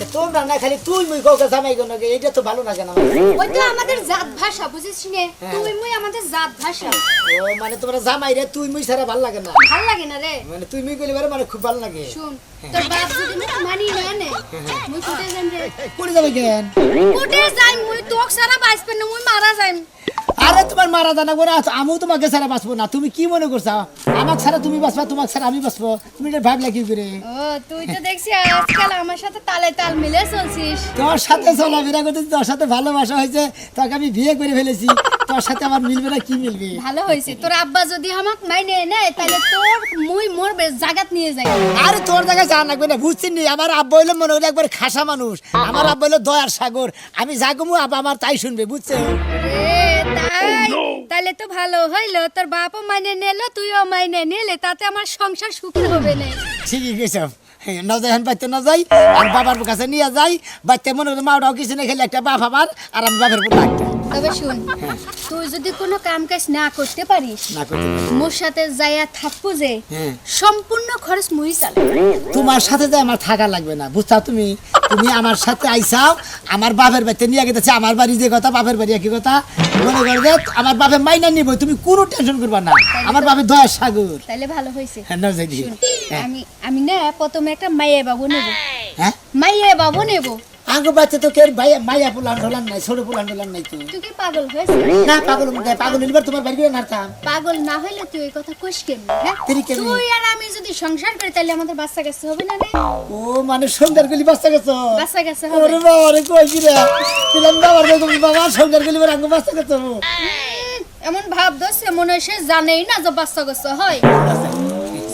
আচ্ছা তোমরা না খালি তুই মুই কাউকে জামাই গো নাকি এটা তো ভালো লাগে না ওই তো আমাদের জাত ভাষা বুঝিস নে তুই মুই আমাদের জাত ভাষা ও মানে তোমরা জামাই রে তুই মুই ছাড়া ভালো লাগে না ভাল লাগে না রে মানে তুই মুই কইলে মানে খুব ভালো লাগে শুন তোর বাপ যদি মুই মানি না নে মুই কোটে যাম রে কোনে যাবে কেন কোটে যাই মুই তোক সারা বাঁচবে না মুই মারা যাইম আরে তোমার মারা জানা করে আমিও তোমাকে ছাড়া বাঁচবো না তুমি কি মনে করছো আমাকে ছাড়া তুমি বাঁচবা তোমাকে ছাড়া আমি বাঁচবো তুমি এটা ভাবলা কি করে ও তুই তো দেখছি আজকাল আমার সাথে তালে তাল মিলে চলছিস তোর সাথে চলাফেরা করতে তোর সাথে ভালোবাসা হয়েছে তোকে আমি বিয়ে করে ফেলেছি তোর সাথে আমার মিলবে না কি মিলবে ভালো হইছে তোর আব্বা যদি আমাক মাইনে নেয় তাহলে তোর মুই মোর জাগাত নিয়ে যাই আরে তোর জায়গায় যা লাগবে না বুঝছিস নি আমার আব্বা হইলো মনে হলো একবার খাসা মানুষ আমার আব্বা হইলো দয়ার সাগর আমি জাগমু আব্বা আমার তাই শুনবে বুঝছো তাহলে তো ভালো হইলো তোর বাপও মাইনে নিলো তুইও মাইনে নিলে তাতে আমার সংসার সুখী হবে না ঠিকই গেছাম না যাই এখন বাড়িতে না যাই আর বাবার কাছে নিয়ে যাই বাড়িতে মনে হলো মাওটাও কিছু না খেলে একটা বাপ আমার আর আমি বাপের উপর একটা তবে শুন তুই যদি কোনো কাম কাজ না করতে পারিস না করতে পারি। মোর সাথে যাইয়া থাকবো যে হ্যাঁ। সম্পূর্ণ খরচ মুই চালাই তোমার সাথে যে আমার থাকা লাগবে না বুঝছো তুমি তুমি আমার সাথে আইসাও আমার বাপের বাড়িতে নিয়ে গেছে আমার বাড়ি যে কথা বাপের বাড়ি একই কথা মনে করে যে আমার বাপে মাইনা নিব তুমি কোনো টেনশন করবা না আমার বাপে দয়ার সাগর তাইলে ভালো হইছে হ্যাঁ না যাই দিই। শুন, হ্যাঁ। আমি না প্রথমে একটা মাইয়া বাবু নেব হ্যাঁ মাইয়া বাবু নেব আগে বাচ্চা তো কে ভাই মাইয়া পোলান ঢোলান নাই ছোট পোলান ঢোলান নাই তো তুই কি পাগল হয়েছিস না পাগল পাগল নিবার তোমার বাড়ি করে নাড়তাম পাগল না হইলে তুই এই কথা কইস কেন হ্যাঁ তুই কেমনে? তুই আর আমি যদি সংসার করি তাহলে আমাদের বাচ্চা কাছে হবে না রে ও মানে সুন্দর গলি বাচ্চা গেছো বাচ্চা কাছে হবে ওরে বাবা রে কই কি রে দিলাম বাবার তুমি বাবা সুন্দর গলি আঙ্গ বাচ্চা গেছো এমন ভাব দছে মনে হয় সে জানেই না যে বাচ্চা কাছে হয়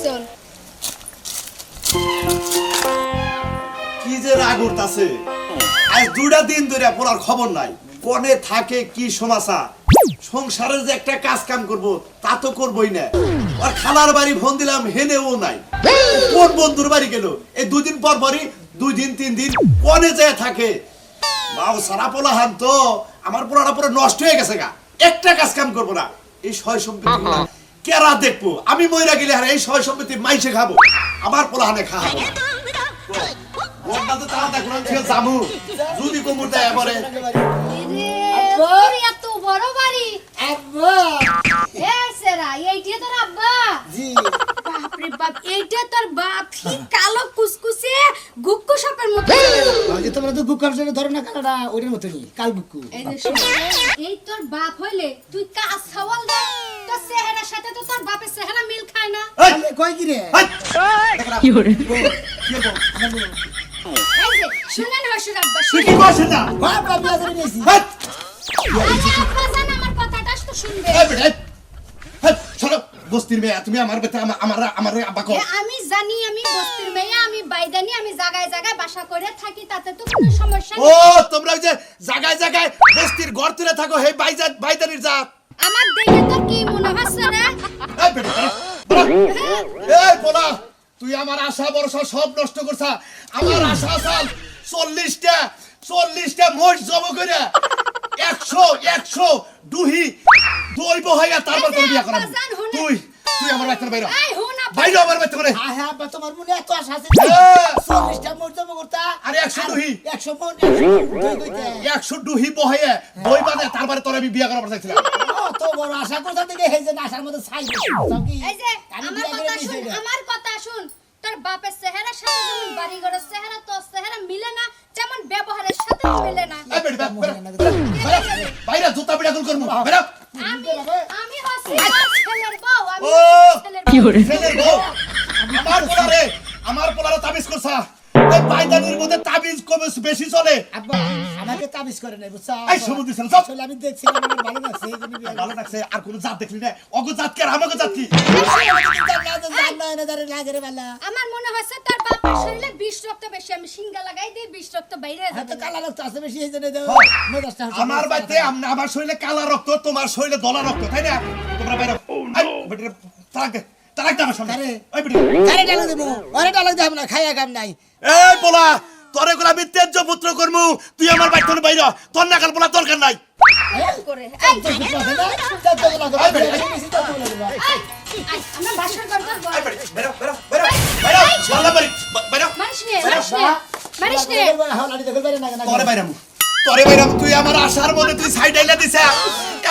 চল কি যে রাগ উঠতাছে আজ দুইটা দিন ধরে পড়ার খবর নাই কোনে থাকে কি সমাচার সংসারের যে একটা কাজ কাম করব তা তো করবই না আর খালার বাড়ি ফোন দিলাম হেনেও নাই কোন বন্ধুর বাড়ি গেল এই দুদিন পর পরই 2 দিন 3 দিন কোনে যায় থাকে বাউ সারা পোলা হান তো আমার পোলাটা পুরো নষ্ট হয়ে গেছে গা একটা কাজ কাম করব না এই সয় সম্পত্তি কেরা দেখবো আমি মইরা গেলে আর এই সয় সম্পত্তি মাইসে খাবো আমার পোলা হানে খাবো ওটা তো তারা দেখুন ঠিক জামু যদি কোমর দেয় এবারে তোর এত বড় বাড়ি আব্বা এ সেরা এইটা তোর আব্বা জি বাপরে বাপ এইটা তোর বাপ কি কালো কুসকুসে গুক্কু সাপের মতো যে তোমরা তো গুক কাপড় ধরো না কালাটা ওইটার মতই কাল বুকু এই যে শোন, এই তোর বাপ হইলে তুই কাজ সওয়াল দে তোর চেহারার সাথে তো তোর বাপের চেহারা মিল খায় না কই কি রে কি হরে এই যে শুনেন হসুর আব্বা তুই কি করছিস না বাপ বাপ বিয়া করে নিয়েছি আগে আব্বা জান আমার কথাটা তো শুনবে এই বেটা চলো বস্তির মেয়ে তুমি আমার বেটা আমার আব্বা কো আমি জানি আমি বস্তির মেয়ে আমি বাইদানি আমি জায়গায় জায়গায় বাসা করে থাকি তাতে তো কোনো সমস্যা ও নেই তোমরা ওই যে জায়গায় জায়গায় বস্তির ঘর তুলে থাকো হে বাইদানির জাত আমার দেখে তোর কি মনে হচ্ছে রে এই বেটা এই পোলা তুই আমার আশা ভরসা সব নষ্ট করছা আমার আশা সাল 40টা মোষ জব করে 100 দুহি দই বহাইয়া তারপর তোর বিয়া করাবো তুই আমার বাচ্চার বাইরে এই হুন আব্বা বাইরে আমার বাচ্চা করে হ্যাঁ হ্যাঁ আব্বা তোমার মনে এত আশা আছে হ্যাঁ। 40টা মর্তবা করতা আরে 100 দুহি 100 মন 100 কইতে 100 দুহি বহাইয়া দই বাদে তারপরে তোর আমি বিয়া করাবো চাইছিলাম তো বড় আশা করতা দেখে এই যে আশার মধ্যে ছাই এই যে আমার কথা শুন তোর বাপের চেহারার সাথে যেমন বাড়ি ঘরের চেহারা তোর চেহারা মিলে না যেমন ব্যবহারের সাথে মিলে না এই বেটা বাইরে জুতা পিটা গুল করমু বেরা আমি হচ্ছি ছেলের বউ আমি ও ছেলের কি বউ হরে ছেলের বউ আমার পোলারে তাবিজ করছা এই বাইদানির মধ্যে তাবিজ কবে বেশি চলে আব্বা আমাকে তাবিজ করে নাই বুঝছো এই সবুজ দিছেন সব আসলে আমি দেখছিলাম আমার ভালো লাগছে এই জন্য বিয়ে ভালো লাগছে আর কোন জাত দেখলি না অগো জাত কি আর আমাকে জাত কি আমার মনে হচ্ছে তোর বাপের শরীরে 20 রক্ত বেশি আমি সিঙ্গা লাগাই দিই 20 রক্ত বাইরে যাবে আমার বাইতে আমার শরীরে কালা রক্ত তোমার শরীরে দলা রক্ত তাই না তোমরা বাইরে বেটা তারাক দাও আমার সামনে ওই বেটা এই বলা তোরে গুলা আমি তেজ্য পুত্র করমু তুই আমার বাইতে বাইরে তোর নাকাল বলা দরকার নাই করে আমরা বাসর ঘর করব বেরা বেরা বেরা বেরা বেরা বেরা বেরা মারিস নে করিস নে তোরে বাইরাম তুই আমার আশার মধ্যে তুই সাইড আইলা দিছা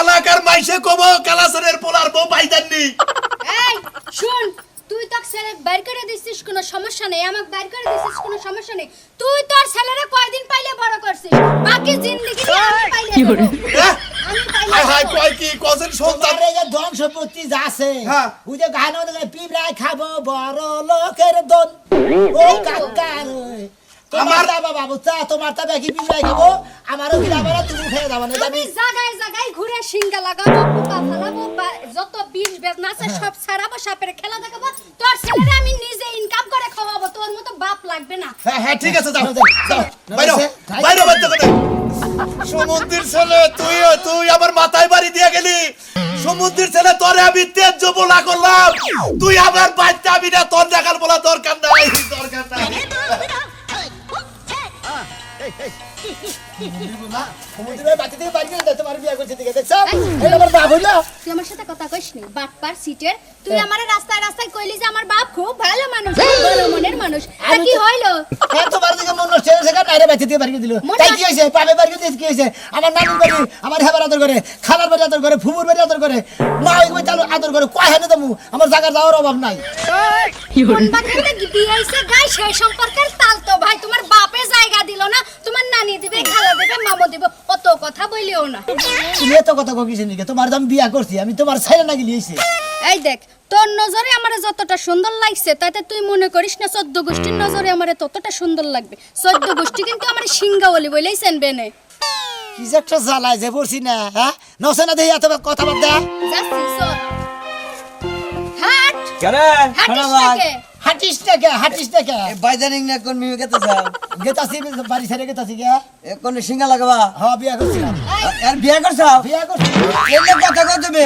এলাকার মাইসে কব কালাসরের পোলার বউ পাইতাননি এই শুন তুই তো ছেলে বাইর করে দিছিস কোনো সমস্যা নেই আমাকে বাইর করে দিছিস কোনো সমস্যা নেই তুই তোর ছেলেরে কয়দিন পাইলে বড় করছিস বাকি জিন্দেগি আমি পাইলে আমি পাইলে হাই হাই কয় কি কজন সন্তান তোমার এই যে ধন সম্পত্তি যা আছে হ্যাঁ। ওই যে গান পিঁপড়ায় খাবো বড় লোকের দন ও কাকার তোমার দাবা বাবু চা তোমার তা বাকি পিঁপড়ায় খাবো আমারও কি দাবা তুমি খেয়ে যাবো না আমি জায়গায় জায়গায় ঘুরে সিঙ্গা লাগাবো পোকা ফালাবো যত বিষ বেদনা আছে সব ছাড়াবো সাপের খেলা দেখাবো তোর ছেলেরে আমি নিজে ইনকাম করে খাওয়াবো তোর মতো বাপ লাগবে না হ্যাঁ হ্যাঁ ঠিক আছে যাও যাও বাইরে বাইরে বাচ্চা করে সমুদ্রের ছেলে তুই আমার মাথায় বাড়ি দিয়ে গেলি সমুদ্রের ছেলে তোরে আমি তেজ বলা করলাম তুই আমার বাচ্চা আমি না তোর দেখার বলা দরকার নাই তোমার বিয়ে করছে দিকে দেখছো এটা আমার বাপ হইলো তুই আমার সাথে কথা কইস নি বাটপার সিটের তুই আমারে রাস্তায় রাস্তায় কইলি যে আমার বাপ খুব ভালো মানুষ ভালো মনের মানুষ আর কি হইলো হ্যাঁ তোমার দিকে মন নষ্ট হয়েছে কারণ আরে বাচ্চা দিয়ে বাড়ি দিল তাই কি হয়েছে পাবে বাড়ি দিয়ে কি হয়েছে আমার নানুর বাড়ি আমার হেবার আদর করে খালার বাড়ি আদর করে ফুমুর বাড়ি আদর করে মা ওই চালু আদর করে কয় হানে দেবো আমার জায়গার যাওয়ার অভাব নাই কোন বাড়িতে বিয়ে হইছে গাই সেই সম্পর্কের তাল তো ভাই তোমার বাপে জায়গা দিল না তোমার নানি দিবে খালা দিবে মামু দিবে অত কথা বলিও না তুমি এত কথা কইছ নিকে তোমার দাম বিয়া করছি আমি তোমার ছাইরা না গিয়েছি এই দেখ তোর নজরে আমারে যতটা সুন্দর লাগছে তাতে তুই মনে করিস না 14 গোষ্ঠীর নজরে আমারে ততটা সুন্দর লাগবে 14 গোষ্ঠী কিন্তু আমারে সিংহাওলি বলেই চেনবে না কি যে একটা জ্বালায় যে পড়ছি না হ্যাঁ নসে না দেই এত কথা বাদ দে যাচ্ছি চল হাট কেরে হাটিস থেকে হাটিস না কে বাইজানিং না কোন মিমি কেতে যাও গেতাছি বাড়ি ছেড়ে গেতাছি কে এ কোন সিঙ্গা লাগাবা হ্যাঁ বিয়া করছিলাম আর বিয়া করছাও বিয়া করছি এলে কথা কও তুমি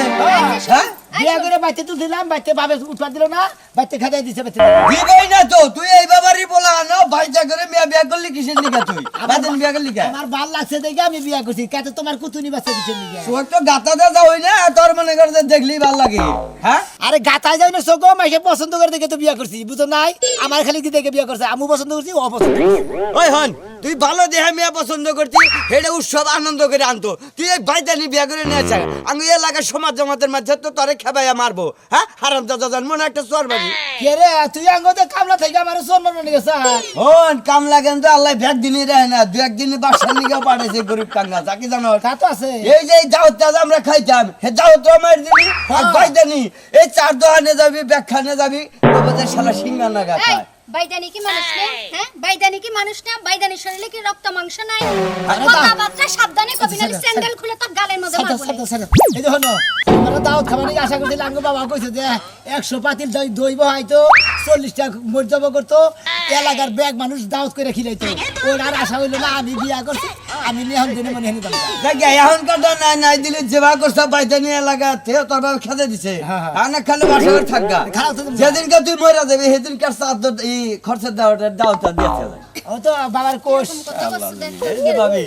হ্যাঁ বিয়া করে বাইতে তুল দিলাম বাইতে বাবে উঠা দিল না বাইতে খাদাই দিছে বাইতে দিবই না তো তুই এই বাবারই বলা না বাইজা করে মিয়া বিয়া করলি কিসের লিগা তুই বাদেন বিয়া করলি কা আমার ভাল লাগছে দেখে আমি বিয়া করছি কাতে তোমার কুতুনি বাচ্চা দিছে নিগে তোর তো গাতা দাদা হই না তোর মনে করে যে দেখলি ভাল লাগে হ্যাঁ আরে গাতায় যাই না সগো মাইকে পছন্দ করে দেখে তো বিয়া করছি বুঝো নাই আমার খালি কি দেখে বিয়া করছে আমু পছন্দ করছি ও পছন্দ ওই হন তুই ভালো দেহা মিয়া পছন্দ করতি হেডে উৎসব আনন্দ করে আনতো তুই এই বাইজানি বিয়া করে নিয়ে আসা আমি এলাকার সমাজ জমাতের মাঝে তো তোরে খেবাইয়া মারবো হ্যাঁ হারাম দাদা জান মনে একটা চোর বাড়ি কে রে তুই আঙ্গতে কামলা থেকে আমার সম্মান নিয়ে গেছে হন কাম লাগেন তো আল্লাহ ভেট দিনই রায় না দু একদিন বাসার নিকে পাঠাইছে গরিব কাঙ্গা চাকি জানো তা তো আছে এই যে দাওয়াত আমরা খাইতাম হে দাওয়াত আমার দিবি আর বাইদানি এই চার দোকানে যাবি ব্যাখ্যানে যাবি তোদের শালা সিঙ্গা লাগা এই খায় বাইদানি কি মানুষ না হ্যাঁ বাইদানি কি মানুষ না বাইদানি শরীরে কি রক্ত মাংস নাই আরে কথাবার্তা সাবধানে কবি না স্যান্ডেল খুলে তো গালের মধ্যে মারবো এই দেখো না আমরা দাওয়াত খাবার নিয়ে আশা করছি লাঙ্গো বাবা কইছে যে 100 পাতিল দই হয়তো 40টা মর্যাদা করতো এলাকার ব্যাগ মানুষ দাওয়াত করে খিলাইতো ওর আর আশা হইলো না আমি বিয়া করছি আমি নিহন দিনে মনে হেনে দাম দেখে এখন কথা নাই নাই দিলে যেবা করছে বাইদানি এলাকা তে তোর বাবা খেতে দিছে আনা খালি বাসায় থাকগা যেদিনকে তুই মরে যাবি সেদিনকে সাত এই খরচের দাওয়াটা দিয়েছে ও তো বাবার কোষ এই যে ভাবি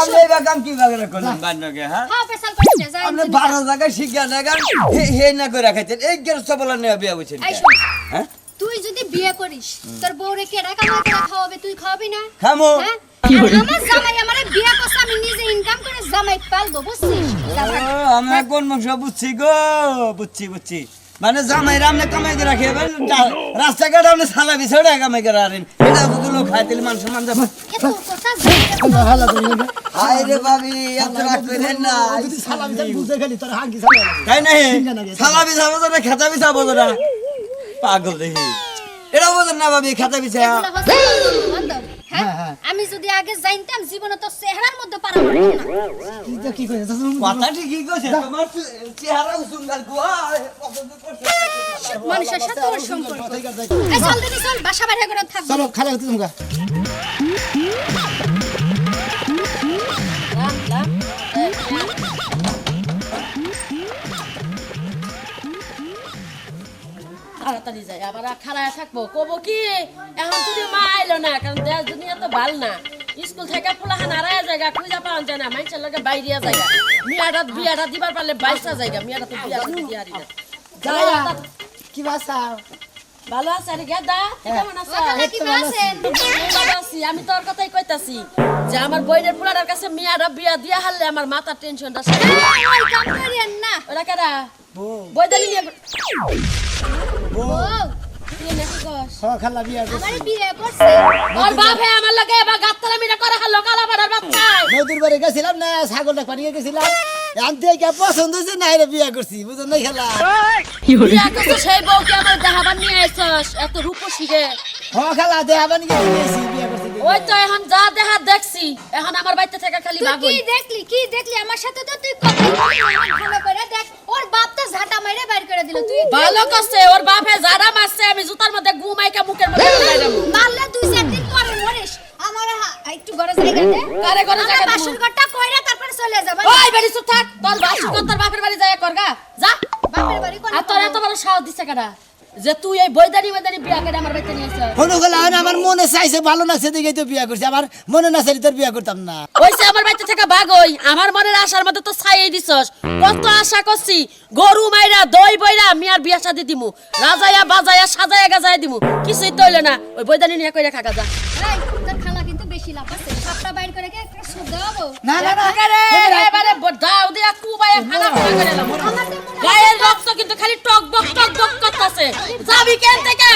আমি এই কাম কি বাগরে করলাম বান্নকে হ্যাঁ হ্যাঁ ফেসাল করিস না যাই আপনি 12 জায়গায় শিক্ষা দেখান হে না করে খাইতেন এই গেরস্ত বলা নেওয়া বিয়া বুঝছেন এই শোন হ্যাঁ তুই যদি বিয়ে করিস তোর বউরে কেডা কামাই করে খাওয়াবে তুই খাওয়াবি না খামো হ্যাঁ আমার জামাই আমারে বিয়ে করছে আমি নিজে ইনকাম করে জামাই পালবো বুঝছিস আমি কোন মাংস বুঝছি গো বুঝছি মানে জামাই রামনে কামাই করে রাখেবেন রাস্তাঘাট আপনি সালা বিছড়ে কামাই করে আরেন এটা গুলো খাইতেলে মানুষ মান যাবে এত কথা ভালো করি আয় রে ভাবি এত রাগ করেন না যদি সালাম দিতে বুঝে গেলি তোর হাঙ্কি সালা তাই নাই সালা বিছাবো না খেতা বিছাবো না পাগল দেখি এটা বোঝেন না ভাবি খেতা বিছা এগুলো হচ্ছে বন্ধু বান্ধব হ্যাঁ আমি যদি আগে জানতাম জীবনে তো চেহারার মধ্যে পারা পড়তো না তুই তো কি কইছিস কথা ঠিকই কইছে তোমার চেহারা সুন্দর গোয়া পছন্দ করছে মানুষের সাথে ওর সম্পর্ক এই চল দিদি চল বাসা বাইরে করে থাকবো চলো খালা হতে তোমরা তাড়াতাড়ি যাই আবার খারায় থাকবো কব কি এখন তুমি মা আইলো না কারণ দেশ দুনিয়া তো ভাল না স্কুল থেকে পোলাহান হারায় জায়গা খুঁজা পাওয়া যায় না মানুষের লগে বাইরিয়া জায়গা বিয়াটা দিবার পারলে বাইশটা জায়গা মিয়াটা তো বিয়া দিয়ে হারি না যায়া কি ভাষা ভালো আছে রে গেদা কেমন আছো ওখানে কি আছেন ভালো কইতাছি আমি তোর কথাই কইতাছি যে আমার বইনের পোলার কাছে মিয়ারা বিয়া দিয়া হারলে আমার মাথার টেনশনটা শেষ ওই কাম করিয়েন না ওরা কেডা বউ বইদানি নিয়ে বউ বউ তুই নাকি কস খালা বিয়া করছি আমারে বিয়ে করছে ওর বাপ হে আমার লাগে এবার গাত্তারা মিটা করে হারলো কালা পাড়ার বাপ খায় নদীর বাড়ি গেছিলাম না ছাগলটা পানিয়ে গেছিলাম আনতে কে পছন্দ হয়েছে না এর বিয়া করছি বুঝলেন না খেলা বিয়া করছে সেই বউকে আমার দেখাবার নিয়ে আইছস এত রূপসী রে খালা দেখাবানি গেছি বিয়া করছি ওই তো এখন যা দেখা দেখছি এখন আমার বাড়িতে থেকে খালি তুই ভাগই কি দেখলি আমার সাথে তো তুই কথাই বললি না, ভালো করে দেখ ওর বাপ তো ঝাঁটা মাইরে বাইর করে দিল তুই ভালো করছে ওর বাপে যারা মারছে আমি জুতার মধ্যে ঘুমাইকা মুখের মধ্যে ঢুকাই দেবো মারলে 2-4 দিন পরে মরিস আমার একটু ঘরে জায়গা দে কারে ঘরে জায়গা দিমু? বাসুর ঘরটা কইরা তারপরে চলে যাবা ওই বেরি চুপ থাক তোর বাসু কর তোর বাপের বাড়ি যায় করগা যা বাপের বাড়ি কোন আর তোর এত বড় সাহস দিছে কেডা যে তুই এই বৈদানি বিয়া করে আমার বাড়িতে নিয়ে আসছ কোনো গেলা আমার মনে চাইছে ভালো লাগছে দেখেই তো বিয়া করছি আমার মনে না চাইলে তোর বিয়া করতাম না ওইসে আমার বাড়িতে থেকে ভাগই আমার মনের আশার মধ্যে তো ছাইই দিছস কত আশা করছি গরু মাইরা দই বইরা মিয়ার বিয়া শাদি দিমু রাজায়া বাজায়া সাজায়া গাজায়া দিমু কিছুই তো হইলো না ওই বৈদানি নিয়ে কইরা খাগা যা এই তোর খালা কিন্তু বেশি লাভ আছে সবটা বাইর করে কে একটা সুদ দেবো না না না আরে এবারে দাও দিয়া কুবায়া খানা খানা করে লাম গায়ের রক্ত কিন্তু খালি টক বক করতেছে যাবি কেন থেকে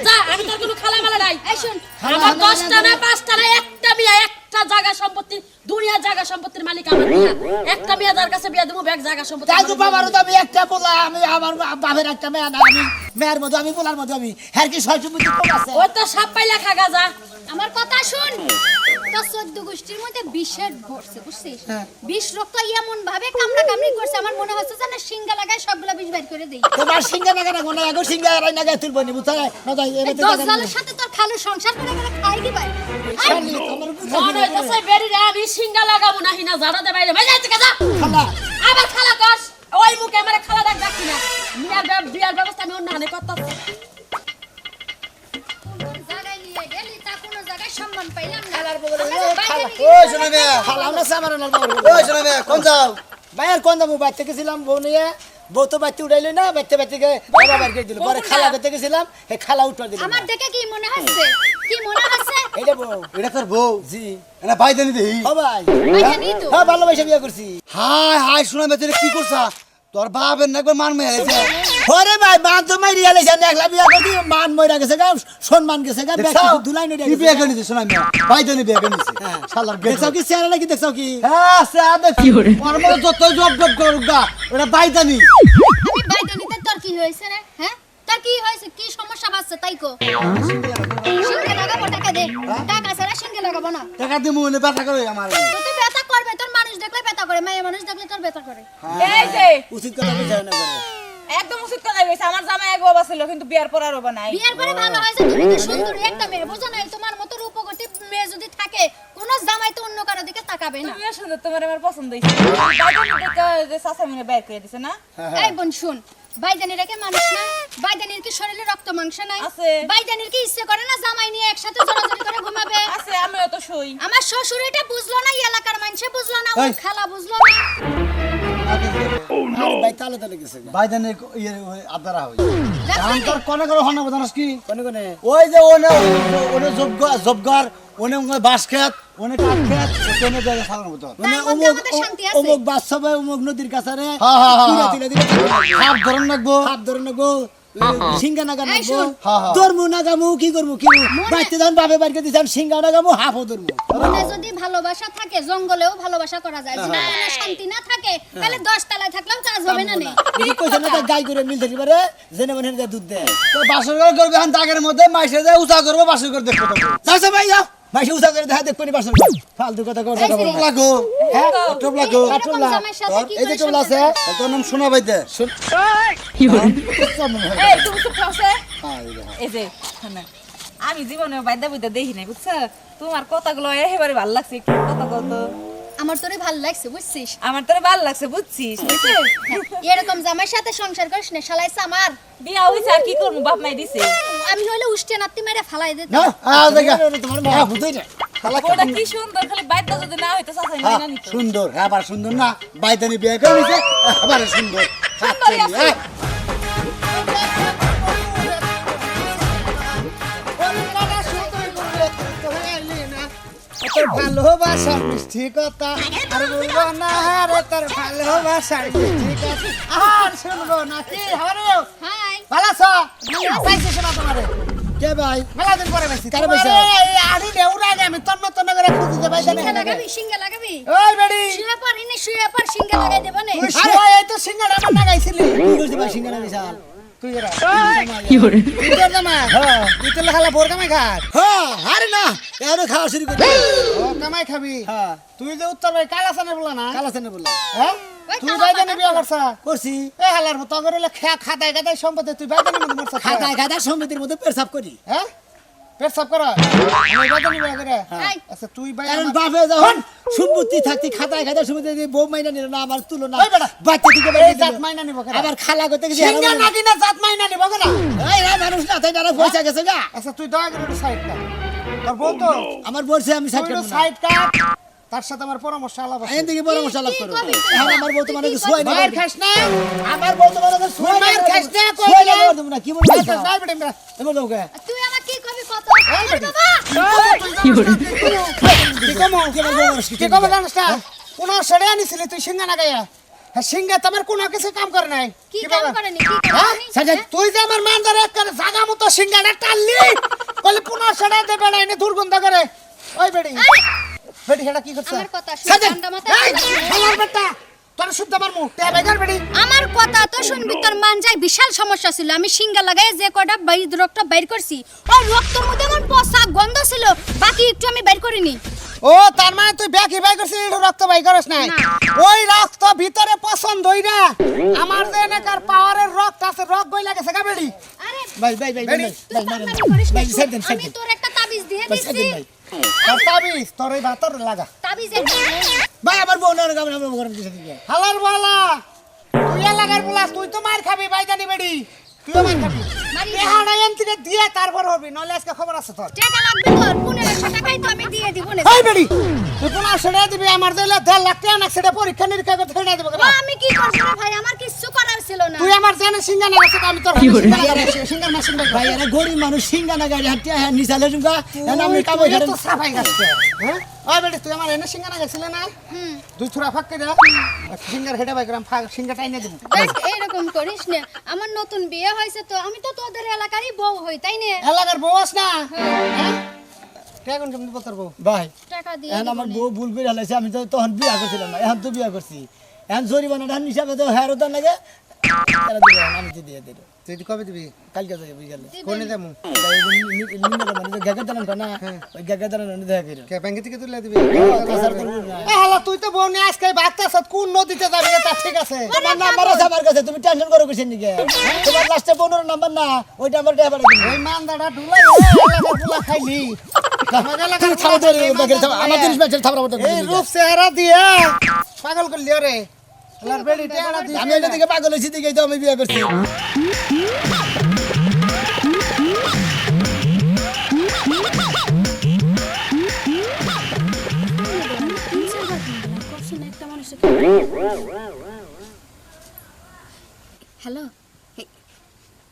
যা আমি তোর কোনো খালা মালা নাই এই শুন আমার 10টা না 5টা না একটা বিয়া একটা জায়গা সম্পত্তি দুনিয়া জায়গা সম্পত্তির মালিক আমার মিয়া একটা মিয়া যার কাছে বিয়া দেবো ব্যাগ জায়গা সম্পত্তি তাই তো বাবারও তো আমি একটা বলা আমি আমার বাপের একটা মেয়া না আমি মেয়ের মধ্যে আমি বলার মধ্যে আমি হ্যাঁ কি ছয় সম্পত্তি কম আছে ওই তো সাপ পাইলা খাগা যা আমার কথা শুন তো 14 গোষ্ঠীর মধ্যে বিষের ভরছে বুঝছিস বিষ রক্ত এমন ভাবে কামড়া কামড়ি করছে আমার মনে হচ্ছে যে না সিঙ্গা লাগায় সবগুলা বিষ বাইর করে দেই তোমার সিঙ্গা নাগা না গোনা আগো সিঙ্গা রাই নাগা তুলবো নি বুঝছ না তাই এই দশজনের সাথে তোর খালু সংসার করে করে খাই কি ভাই মন হইতাছে বেরি রে আমি সিঙ্গা লাগাবো না হিনা জাড়া দে বাইরে ভাই যাইতে যা খালা আবার খালা কস ওই মুখে আমারে খালা ডাক ডাকি না মিয়ার বিয়ার ব্যবস্থা আমি অন্য হানে করতেছি জায়গায় নিয়ে গেলি তা কোনো জায়গায় সম্মান পাইলাম না ওই শোনা বে খালা আমরা সামার না ওই শোনা বে কোন যাও বাইরে কোন দামু বাইতে গেছিলাম বউ নিয়ে বউ তো বাইতে উড়াইলো না বাইতে বাইতে বাবা বাইর করে দিল পরে খালা করতে গেছিলাম এই খালা উঠা দিল আমার দেখে কি মনে হচ্ছে কি মনে হচ্ছে এইটা বউ এটা তোর বউ জি এটা বাইদানি দেই ও ভাই বাইদানি তো? হ্যাঁ ভালোবাসা বিয়া করছি হাই হাই শোনা বে তুই কি করছা তোর বাপের না একবার মান মেরে গেছে ওরে ভাই মান তো মাইরি আলাইছে একলা বিয়া করছি মান মইরা গেছে গা সম্মান গেছে গা দেখছাও? দুলাই নইরা কি বিয়ে করে নিছিস শোনা বে বাইদানি বিয়ে করে নিছিস শালার দেখছাও কি চেহারা নাকি দেখছাও কি হ্যাঁ সে আদে কি করে ওর মধ্যে যত জব জব করে উগা ওটা বাইদানি আমি বাইদানিতে তোর কি হয়েছে রে হ্যাঁ তোর কি হয়েছে কি সমস্যা বাজছে তাই কো সিঙ্গে লাগাবো টাকা দে টাকা ছাড়া সিঙ্গে লাগাবো না টাকা দিয়ে মনে ব্যথা করে আমার তো তুই ব্যথা করবে তোর মানুষ দেখলে ব্যথা করে মেয়ে মানুষ দেখলে তোর ব্যথা করে এই যে উচিত কথা বুঝায় না করে একদম উচিত কথা কইছে আমার জামাই এক বাবা ছিল কিন্তু বিয়ার পর আর বাবা নাই বিয়ের পরে ভালো হয়েছে তুমি তো সুন্দরী একটা মেয়ে বুঝো নাই তোমার মতো রূপবতী মেয়ে যদি থাকে কোনো জামাই তো অন্য কারো দিকে তাকাবে না তুমিও সুন্দর তোমার আমার পছন্দ হইছে বাইদানি দেখে যে সাসামিনে বের করে দিছে না এই বোন শুন বাইদানির রেখে মানুষ না বাইদানির কি শরীরে রক্ত মাংস নাই আছে। বাইদানির কি ইচ্ছে করে না জামাই নিয়ে একসাথে জড়াজড়ি করে ঘুমাবে আছে আমিও তো শুই আমার শ্বশুর এটা বুঝলো না এই এলাকার মানুষে বুঝলো না ওর এই। খালা বুঝলো না ভাই তালে তালে গেছে গা। বাইদানি ইয়ে আদারা হই দেখো এখন তোর কোনে করে হনা জানাস কি কোনে কোনে ওই যে ওনে ওনে জবগার ওনে বাস খেত ওনে কাঠ খেত ওনে জায়গা সাধারণ মতো মানে তার মধ্যে আমাদের শান্তি আছে। অমুক বাস্তবে অমুক নদীর কাছারে হ্যাঁ, হ্যাঁ, হ্যাঁ, তুলে হ্যাঁ। তুলে দিলে হাত ধরন লাগবো হাত ধরে নেবো সিঙ্গা নাগা এই নেবো শোন। হ্যাঁ, হ্যাঁ। ধর্মু নাগামু কি করবো কি বাইতে যখন বাপে বাড়িতে দিতাম সিঙ্গা নাগামু হাফও ধর্মু মনে যদি ভালোবাসা থাকে জঙ্গলেও ভালোবাসা করা যায় যদি মনে শান্তি না থাকে তাহলে 10 তলায় থাকলেও কাজ হবে না নেই এই কইছে না তা গাই করে মিল থাকি পারে জেনে মনে হয় দুধ দেয় তো বাসর ঘর করবে এখন দাগের মধ্যে মাইসে যায় উঁচা করবো বাসর ঘর দেখবো তখন যাও ভাই যাও মাইসে উসা করে দেখা দেখবো নি বাসন ফালতু কথা কথা এই বলো যে- লাগো হ্যাঁ টপ লাগো এরকম টোলা জামাইয়ের সাথে কি এই যে করে টোলা আছে সংসার তোর নাম শোনা বাইতে এই তুমি চুপ আছে এই যে শোনো, আমি জীবনে বাইদা বুইদা দেখি নাই বুঝছো তোমার কথাগুলো একেবারে ভালো লাগছে একটু কথা কত আমার তোরে ভালো লাগছে বুঝছিস আমার তোরে ভালো লাগছে বুঝছিস বুঝছিস? এরকম জামাইয়ের সাথে সংসার করিস না শালাইছে আমার বিয়া হইছে আর কি করবো বাপ মাই দিছে আমি হইলে উষ্টে নাতি মেরে ফালাই দিত না দেখা তোমার মা বুঝই না ওটা কি সুন্দর খালি বাইদা যদি না হইতো সাসাই না নিত সুন্দর হ্যাঁ আবার সুন্দর না বাইদানি বিয়ে করে নিছে আবার সুন্দর সুন্দরই আছে। ওই কাটা সুন্দর করে তোর ভালোবাসার মিষ্টি কথা আর বলবো না রে তোর ভালোবাসার মিষ্টি কথা আর শুনবো না কি হবে হাই ভালো আছো পাইছিস না তোমারে কে ভাই মেলা দিন পরে পাইছি কারে পাইছো এই আড়ি দেউরা আমি তন্ন তন্ন করে খুঁজতে পাইছি না সিঙ্গা লাগাবি ওই বেডি শুয়ে পর সিঙ্গা লাগাই দেব না আরে এই তো সিঙ্গাড়া আমার লাগাইছিলি কি করছিস ভাই সিঙ্গাড়া বিশাল তুই এরা কি করে তুই কর না হ্যাঁ তুই তো খালা বোর কামাই খাস হ্যাঁ আরে না এর খাওয়া শুরু করবি ও কামাই খাবি হ্যাঁ তুই যে উত্তর ভাই কালাসানে বলা না কালাসানে বলা হ্যাঁ তুই বাইদানে বিয়া করছি এ হালার মত করে খাতায় খাতায় সম্পত্তি তুই বাইদানে মধ্যে মরছ খাতায় খাতায় সম্পত্তির মধ্যে পেশাব করি হ্যাঁ পেশাব কর আমি বাইদানে বিয়া করে আচ্ছা তুই ভাই কারণ বাপে যখন সম্পত্তি থাকতি খাতায় খাতায় সম্পত্তি দিয়ে বউ মাইনা নিল না আমার তুলো না বাচ্চা দিকে এই জাত মাইনা নিব কেন আবার খালা করতে গেছি সিঙ্গা নাকি না জাত মাইনা নিব কেন এই না মানুষ না তাই না পয়সা গেছে গা আচ্ছা তুই দয়া করে সাইড কাট তোর বউ তো আমার বলছে আমি সাইড কাট সাইড কাট তার সাথে আমার পরামর্শ আলাপ আছে এদিকে পরামর্শ আলাপ করো এখন আমার বউ তোমার কাছে সোয়াই না মার খাস না আমার বউ তোমার কাছে সোয়াই মার খাস না কই না কি বলছ যাই বেটা আমরা এমন দাও কে তুই আমার কি কবি কত বাবা কি করে কি কমো কি কমো জানিস না কোন সড়ে আনিছিলি তুই সিঙ্গা না গায়া হ্যাঁ সিঙ্গা তোমার কোনো কিছু কাম করে নাই কি কাম করেনি কি হ্যাঁ করেনি সাজা তুই যে আমার মান ধরে এক করে জাগা মতো সিঙ্গাটা টাললি বলে পুনঃ সড়ে দে বেড়া এনে দুর্গন্ধ করে ওই বেড়ি বেটি হেডা কি করছ আমার কথা শুন ঠান্ডা মাথায় আমার বেটা তোর শুদ্ধ আমার মুখ তে বেগার বেটি আমার কথা তো শুনবি তোর মান যায় বিশাল সমস্যা ছিল আমি সিঙ্গা লাগাই যে কটা বাইর রক্ত বাইর করছি ওই রক্তের মধ্যে আমার পচা গন্ধ ছিল বাকি একটু আমি বাইর করিনি ও তার মানে তুই ব্যাকি বাই করছিস এটা রক্ত বাই করছ নাই ওই রক্ত ভিতরে পছন্দ হই না আমার যে এনাকার পাওয়ারের রক্ত আছে রক্ত বই লাগেছে গা বেটি আরে ভাই ভাই ভাই ভাই তুই করিস না। সেদিন আমি তোর একটা তাবিজ দিয়ে দিছি তোর তাবিজ তোর এই ভাতর লাগা তাবিজ একটা ভাই আমার বোনের গাম নাম গরম দিছে দিকে হালার বালা তুই লাগার বলা তুই তো মার খাবি ভাই জানি বেডি তুই মার খাবি মারি এ হাড়াইন থেকে দিয়ে তারপর হবে নলে আজকে খবর আছে তোর টাকা লাগবে তোর 1500 টাকাই তো আমি দিয়ে দিব না এই বেডি তুই কোন ছেড়ে দিবি আমার দিলে 1.5 লাখ টাকা না সেটা পরীক্ষা নিরীক্ষা করে ছেড়ে দেব কেন আমি কি করব রে ভাই আমার কিছু করার ছিল না তুই আমার জানে সিঙ্গা না আছে আমি তোর সিঙ্গা মেশিন ভাই আরে গরিব মানুষ সিঙ্গা না গাড়ি হাঁটিয়া হ্যাঁ নিসালে জুগা এনা আমি কাবই ধরে তো সাফাই গাছতে হ্যাঁ ওই বেডি তুই আমার এনে সিঙ্গা না গেছিলে না দুই থুরা ফাঁক দে সিঙ্গার হেডে বাই গ্রাম সিঙ্গা টাইনে দেব দেখ এরকম করিস না আমার নতুন বিয়ে হয়েছে তো আমি তো তোদের এলাকারই বউ হই তাই না এলাকার বউ আস না হ্যাঁ কেমন কেমন বলতার বউ ভাই টাকা দিয়ে এখন আমার বউ ভুল করে হালাইছে আমি তো তখন বিয়া করছিলাম না এখন তো বিয়া করছি এখন জরিমানাটা হিসাবে তো হ্যাঁ দান লাগে তারা দিবে আমি তো দিয়ে দিল তুই কবে দিবি কালকে যাবে বিকালে কোনে যাবো গাগা দালান না ওই গাগা দালান দেখা করো কে ব্যাংক থেকে তুলে দিবি হালা তুই তো বউ নিয়ে আজকে বাগতাছ কোন নদীতে যাবি তা ঠিক আছে তোমার নাম্বার আছে আমার কাছে তুমি টেনশন করো কিসের নিকে তোমার লাস্টে বোনের নাম্বার না ওই নাম্বার দেয়া পারে ওই মানদাটা ঢুলাই এলাকা খাইলি তুই ছাড় দে আমার জিনিস বেচে থাবরা মতো এই রূপ চেহারা দিয়া পাগল করলি রে লার বেড়ি টেড়া দি আমি এটা দিকে পাগল হইছি দিকেই তো আমি বিয়ে করছি হ্যালো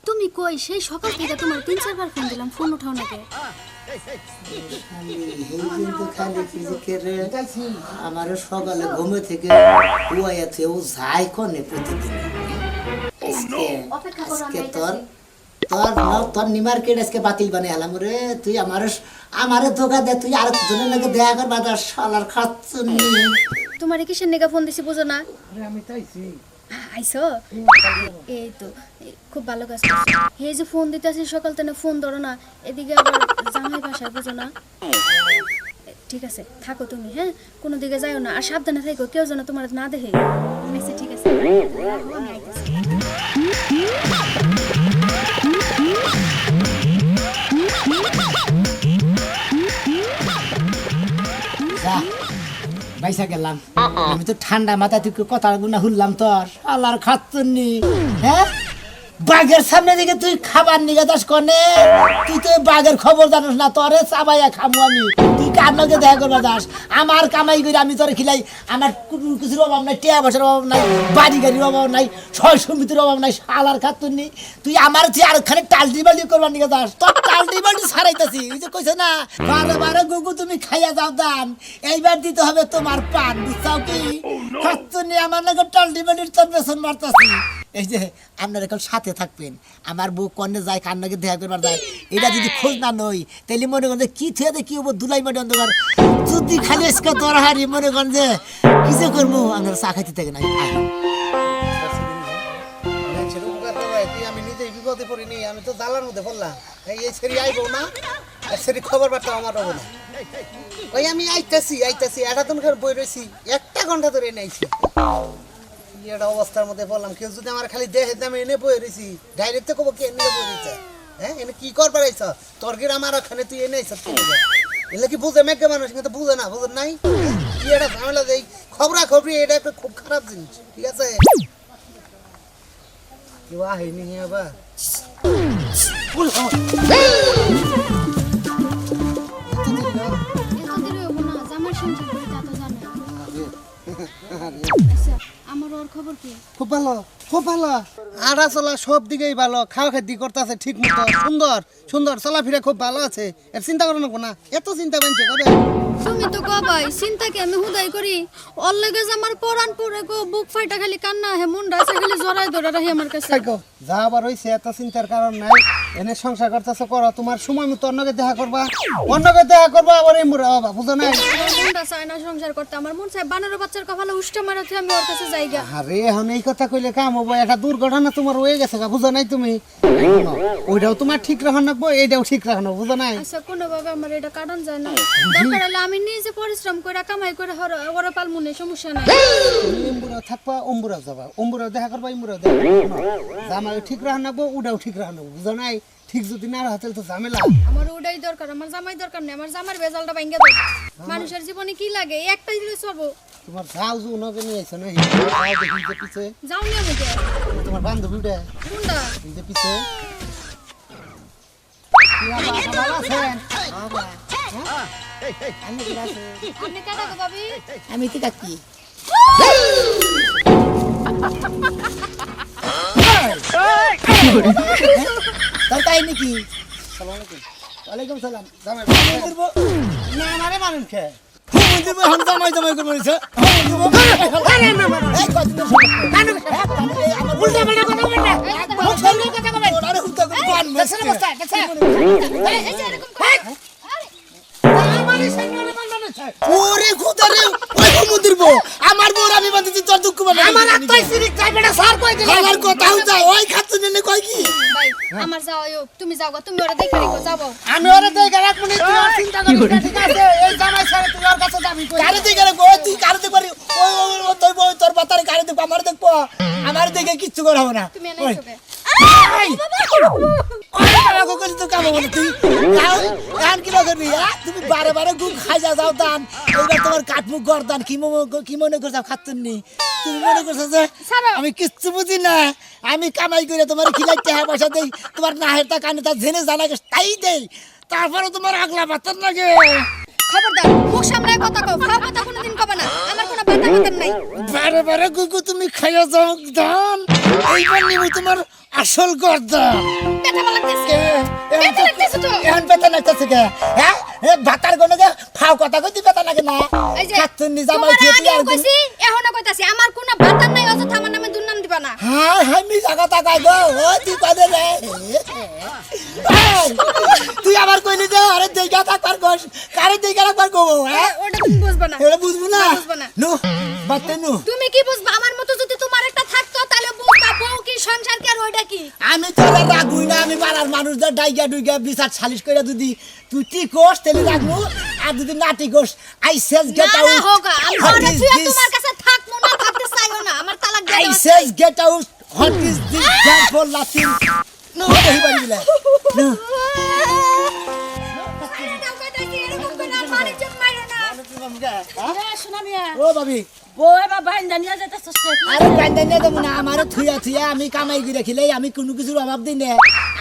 তুমি কই সেই সকাল থেকে তোমার 3-4 বার ফোন দিলাম ফোন উঠাও না কে আমার সকালে ঘুমে থেকে উয়াইয়াতে ও যাই কনে প্রতিদিন আজকে তোর তোর তোর নিমার্কেট আজকে বাতিল বানিয়ে হলাম রে তুই আমারে ধোকা দে তুই আর জনের নাকি দেখা কর বাজার শালার খাচ্ছুনি তোমার কিসের নেগা ফোন দিছি বুঝো না আমি তাইছি আইসো এই তো খুব ভালো কাজ করছো এই যে ফোন দিতেছি সকাল থেকে ফোন ধরো না এদিকে আবার জামাই বাসায় বুঝো না ঠিক আছে থাকো তুমি হ্যাঁ কোনো দিকে যাইও না আর সাবধানে থাকো কেউ যেন তোমার না দেখে আচ্ছা ঠিক আছে রাখো, আমি আইতাছি। বাইসা গেলাম আমি তো ঠান্ডা মাথা থেকে কথা গুনা হুললাম তোর আল্লাহর খাচ্ছুনি হ্যাঁ বাঘের সামনে দিকে তুই খাবার নিয়ে যাস কনে তুই তো এই বাঘের খবর জানিস না তোরে চাবাইয়া খামু আমি তুই কার লগে দেখা করবা যাস আমার কামাই করে আমি তোরে খিলাই আমার কোনো কিছুর অভাব নাই টিয়া বসার অভাব নাই বাড়ি গাড়ির অভাব নাই সয় সমিতির অভাব নাই শালার খাতুন নেই তুই আমার তুই আর ওখানে টালটি বাল্টি করবার নিয়ে যাস তোর টালটি বাল্টি ছাড়াইতেছি ওই যে কইছে না বারে বারে গুগু তুমি খাইয়া যাও দান এইবার দিতে হবে তোমার পান বুঝছাও কি খাতুন নেই আমার নাকি টালটি বাল্টির তোর পেছন মারতাছি এই যে আপনার এখন সাথে থাকবেন আমার বউ কন্যা যায় কান্নাকে দেখা করবার যায় এটা যদি খোঁজ না নই তাহলে মনে করেন যে কি থেকে কি হবো দুলাই মাটি অন্ধকার যদি খালি আজকে দরহারি মনে করেন যে কিছু করবো আপনার চা খাইতে থাকে না আমি নিজেই বিপদে পড়িনি আমি তো জ্বালার মধ্যে পড়লাম এই সেরি আইবো না সেরি খবর বার্তা আমার হবো না ওই আমি আইতাছি এটা তুমি বই রয়েছি 1 ঘন্টা ধরে এনেছি এটা অবস্থার মধ্যে পড়লাম কেউ যদি আমার খালি দেখে আমি এনে বই রয়েছি ডাইরেক্ট কব কে নিয়ে বই রয়েছে হ্যাঁ এনে কি করবার আইছ তর্কের আমার ওখানে তুই এনে আইছ এলে কি বুঝে মেঘে মানুষ কিন্তু বুঝে না বুঝে নাই কি এটা ঝামেলা দেই খবরি এটা একটা খুব খারাপ জিনিস ঠিক আছে কেউ আহেনি আবার এত দেরি হবো না জামাই সংসার করে তা তো জানে আচ্ছা আমার ওর খবর কি খুব ভালো আড়া চলা সব দিকেই ভালো খাওয়া খাদ্য করতেছে ঠিক মতো সুন্দর চলাফেরা খুব ভালো আছে এর চিন্তা করো না এত চিন্তা বানছে কবে তুমি তো কবাই চিন্তা কি আমি হুদাই করি ওর লাগে যে আমার পরান পরে গো বুক ফাইটা খালি কান্না হে মুন্ডা আছে খালি জড়াই ধরে রাখি আমার কাছে যা আবার হইছে এত চিন্তার কারণ নাই এনে সংসার করতেছ করো তোমার সময় মতো অন্যকে দেখা করবা আবার এই মুরা বাবা বুঝো নাই আমার মুন্ডা চায় না সংসার করতে আমার মন চায় বানর বাচ্চার কপালে উষ্টা মারাতে আমি ওর কাছে যাইগা আরে এখন এই কথা কইলে কাম হবো একটা দুর্ঘটনা তোমার হয়ে গেছে বুঝো নাই তুমি ওইটাও তোমার ঠিক রাখা রাখবো এইটাও ঠিক রাখা বুঝো নাই আচ্ছা কোনোভাবে আমার এটা কাটান যায় না দরকার হলে আমি নিজে পরিশ্রম করে কামাই করে ওরা পালমুনে সমস্যা নাই তুমি এমবুরাও থাকবা অম্বুরাও যাবা অম্বুরাও দেখা করবা এমবুরাও দেখা করবা জামাই ঠিক রাখা রাখবো ওটাও ঠিক রাখা রাখবো বুঝো নাই ঠিক যদি না রাখা তাহলে তো ঝামেলা আমার ওটাই দরকার আমার জামাই দরকার নেই আমার জামার বেজালটা ভাঙ্গা দাও মানুষের জীবনে কি লাগে এই একটাই জিনিস চলবো তোমার যাও যে উনাকে নিয়ে আইছো না দেখি যে পিছে যাও নিয়ে আমি তোমার বান্ধবীটা কোনটা এই যে পিছে কি বাবা ভালো আছেন বাবা আমি কি আছে আপনি কাটা গো ভাবি আমি কি ডাকি তোর কাহিনী কি ওয়ালাইকুম সালাম জামাই না আমারে মানুষ কে হাম জামাই করবো নিছে উল্টা পাল্টা কথা বলবেন না কথা বলবেন আরে হুতা করে পান মেসে বসা এই যে এরকম ওরে খুদারে ওই মুদির বউ আমার বউর আমি বাঁধেছি তোর দুঃখ পাবে আমার আত্মাই সিরিক চাইবেটা সার কই দিল আমার কথা হউতা ওই খাতুন নে কই কি ভাই আমার যাও তুমি যাও গো তুমি ওরা দেখে রেখো যাবো আমি ওরে দেখে রাখব না তুই আর চিন্তা করিস না ঠিক আছে এই জামাই ছেড়ে তুই ওর কাছে যাবি কই কারে দেখে রাখব তুই কারে দেখে পারি ওই তোর বউ তোর বাতারে কারে দেখব আমার দেখবো আমার দেখে কিচ্ছু করা হবে না তুমি এনে চোখে তুমি বারে বারে গুম খাই যাও দান এইবার তোমার কাঠমুখ গরদান কি মনে করছো খাতুন নি তুমি মনে করছো যে আমি কিচ্ছু বুঝি না আমি কামাই করে তোমার খিলাই টাকা পয়সা দেই তোমার নাহেরটা কানে তা জেনে জানাকে তাই দেই তারপরে তোমার আগলা বাতার লাগে খবরদার মুখ সামলায় কথা কও ফাও কথা কোনোদিন কবে না আমার কোনো বাতা বাতা নাই বারে বারে গুগু তুমি খাইয়া যাও দান এইবার নিব তোমার আসল গর্দান পেটা লাগতেছে পেটা লাগতেছে তো এখন বেতন লাগতেছে কে হ্যাঁ ভাতার কোনো গে ফাও কথা কইতি বেতন লাগে না এই যে খাতুন নি জামাই তোমার দিয়ে আগেও আর কইছি এখনো কইতাছি আমার কোনো বাতা নাই অযথা আমার নামে দুর্নাম দিবা না হ্যাঁ হ্যাঁ মি জায়গা তাকাই গো ও তুই কদে রে তুই আবার কইলি যে আরে দেইগা থাকার গোস কারে দেইগা রাখবার গো হ্যাঁ ওটা তুমি বুঝবা না এটা বুঝবো না বুঝবো না। নো বাতে নো তুমি কি বুঝবা আমার মতো যদি তোমার একটা থাকতো তাহলে বুঝতা বউ কি সংসার কি আর ওইটা কি আমি তো রাগুই না আমি পাড়ার মানুষদের ডাইগা ডুইগা বিচার সালিশ কইরা যদি তুই টিকোস তেলি রাখবো আর যদি না টিকোস আই সেজ গেট না আউট না হোগা আমি ঘরে শুয়ে তোমার কাছে থাকবো না থাকতে চাইও না আমার তালাক দিয়ে I দেওয়া says get out. What is this damn for Latin? No, नहीं बनी बिला. No. আরে না কইতাছি এরকম করে আমার ইজ্জত মাইরো না রে শোনা মিয়া ও ভাবি বউ এবার বাইন্দা নিয়ে যাইতেছিস আরে বান্ধা নিয়ে দেবো না, আমারও থুয়া থুয়া আমি কামাই করে খিলে আমি কোনো কিছুর অভাব দিই না,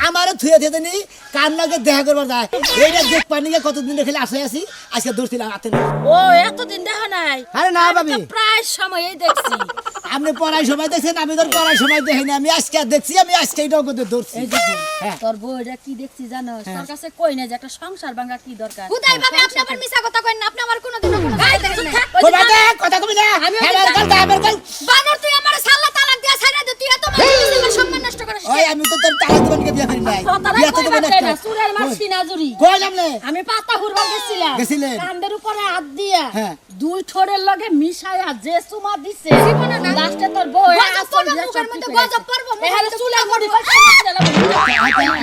আমারও থুয়া থুয়া নি কার লগে দেখা করবার যায়, এইটা দেখ পানি কতদিন রেখে আসে আসি, আজকে ধরছিলাম হাতে না। ও এতদিন দেখা নাই। আরে না আমি তো ভাবি, প্রায় সময়ই দেখছি। আপনি পড়াই সময় দেখছেন, আমি তোর পড়াই সময় দেখিনি, আমি আজকে আর দেখছি, আমি আজকে এটাও করতে ধরছি। এই যে হ্যাঁ। তোর বউটা কি দেখছি জানো, তোর কাছে কই না যে একটা সংসার ভাঙা কি দরকার। হুদাই ভাবে আপনি আমার মিছা কথা কইন না, আপনি আমার কোনোদিনও কোনো এই, গায়ে তুই দেখেন থাক, না। ওই যে ও বাদে কথা কবি না, আমি হ্যাঁ আমার কাল। বানর তুই আমার সাল্লা তালাক দিয়া ছাইরা দে, তুই এত আমার সম্মান নষ্ট করিস। ওই আমি তো তোর তারা দিবানকে বিয়া করি নাই, কথাটা বিয়া তো কইবার দেবেন দেয় না, একটা। চুরের মার সিনাজুরি। কইলাম না, আমি পাতা হুরবার গেছিলাম, গেছিলেন? কান্দের উপরে হাত দিয়া হ্যাঁ। দুই ঠোরের লগে মিশায়া যে চুমা দিছে, লাস্টে তোর বউ গজব পড়বো মুখের মধ্যে, গজব পড়বো মুখের এখানে মধ্যে। চুলের মুড়ি করে